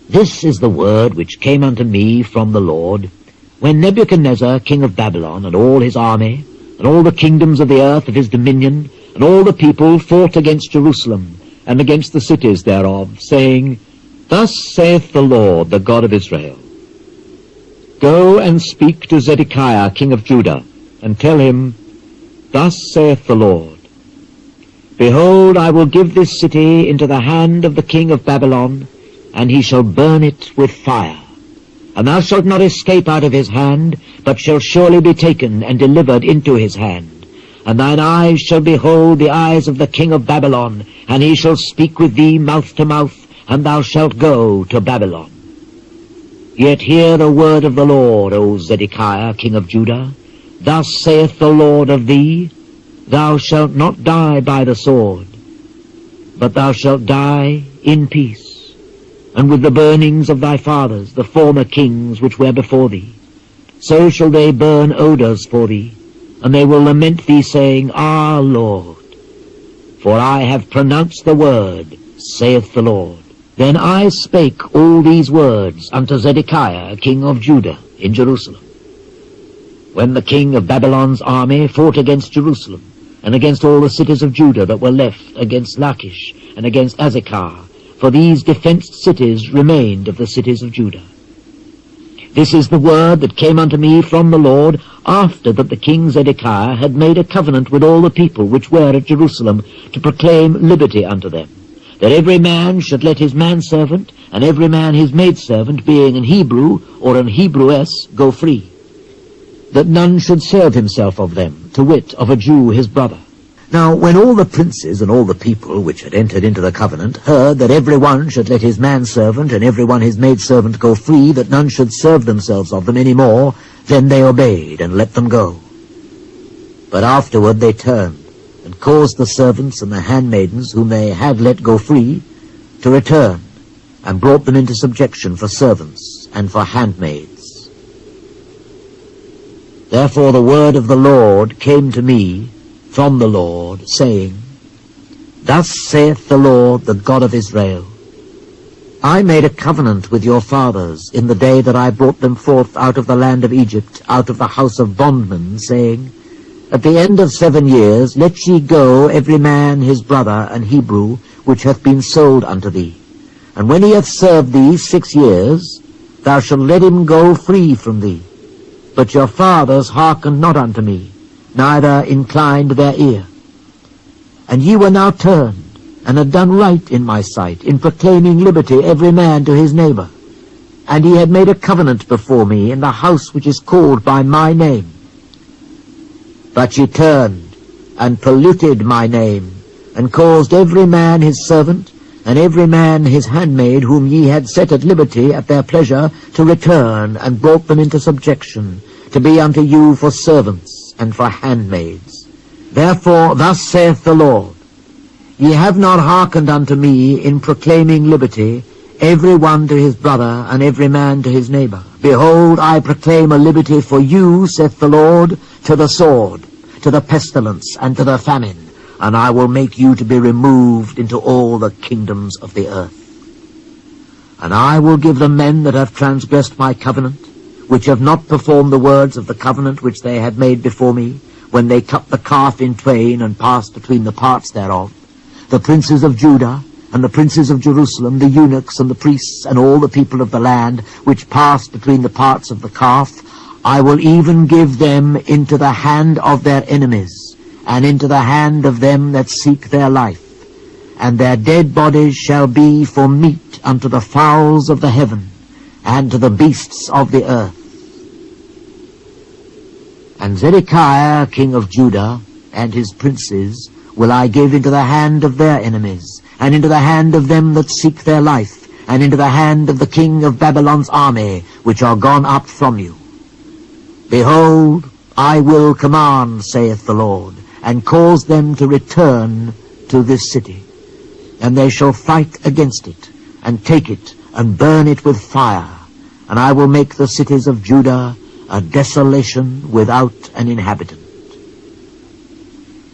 This is the word which came unto me from the Lord, when Nebuchadnezzar king of Babylon, and all his army, and all the kingdoms of the earth of his dominion, and all the people fought against Jerusalem, and against the cities thereof, saying, Thus saith the Lord, the God of Israel, Go and speak to Zedekiah king of Judah, and tell him, Thus saith the Lord, Behold, I will give this city into the hand of the king of Babylon, and he shall burn it with fire. And thou shalt not escape out of his hand, but shall surely be taken and delivered into his hand. And thine eyes shall behold the eyes of the king of Babylon, and he shall speak with thee mouth to mouth, and thou shalt go to Babylon. Yet hear the word of the Lord, O Zedekiah king of Judah. Thus saith the Lord of thee, Thou shalt not die by the sword, but thou shalt die in peace, and with the burnings of thy fathers, the former kings which were before thee. So shall they burn odours for thee, and they will lament thee, saying, Ah, Lord, for I have pronounced the word, saith the Lord. Then I spake all these words unto Zedekiah king of Judah in Jerusalem, when the king of Babylon's army fought against Jerusalem, and against all the cities of Judah that were left, against Lachish, and against Azekah, for these defenced cities remained of the cities of Judah. This is the word that came unto me from the Lord, after that the king Zedekiah had made a covenant with all the people which were at Jerusalem, to proclaim liberty unto them, that every man should let his manservant, and every man his maidservant, being an Hebrew or an Hebrewess, go free, that none should serve himself of them, to wit, of a Jew his brother. Now when all the princes and all the people which had entered into the covenant heard that every one should let his manservant and every one his maidservant go free, that none should serve themselves of them any more, then they obeyed and let them go. But afterward they turned, and caused the servants and the handmaidens whom they had let go free to return, and brought them into subjection for servants and for handmaids. Therefore the word of the Lord came to me from the Lord, saying, Thus saith the Lord, the God of Israel, I made a covenant with your fathers in the day that I brought them forth out of the land of Egypt, out of the house of bondmen, saying, At the end of 7 years let ye go every man his brother and Hebrew, which hath been sold unto thee. And when he hath served thee 6 years, thou shalt let him go free from thee. But your fathers hearkened not unto me, neither inclined their ear. And ye were now turned, and had done right in my sight, in proclaiming liberty every man to his neighbor. And ye had made a covenant before me in the house which is called by my name. But ye turned, and polluted my name, and caused every man his servant, and every man his handmaid, whom ye had set at liberty at their pleasure, to return, and brought them into subjection, to be unto you for servants and for handmaids. Therefore thus saith the Lord, Ye have not hearkened unto me in proclaiming liberty, every one to his brother, and every man to his neighbor. Behold, I proclaim a liberty for you, saith the Lord, to the sword, to the pestilence, and to the famine, and I will make you to be removed into all the kingdoms of the earth. And I will give the men that have transgressed my covenant, which have not performed the words of the covenant which they had made before me, when they cut the calf in twain and passed between the parts thereof, the princes of Judah, and the princes of Jerusalem, the eunuchs and the priests, and all the people of the land, which passed between the parts of the calf, I will even give them into the hand of their enemies, and into the hand of them that seek their life. And their dead bodies shall be for meat unto the fowls of the heaven, and to the beasts of the earth. And Zedekiah king of Judah and his princes will I give into the hand of their enemies, and into the hand of them that seek their life, and into the hand of the king of Babylon's army, which are gone up from you. Behold, I will command, saith the Lord, and cause them to return to this city. And they shall fight against it, and take it, and burn it with fire. And I will make the cities of Judah a desolation without an inhabitant.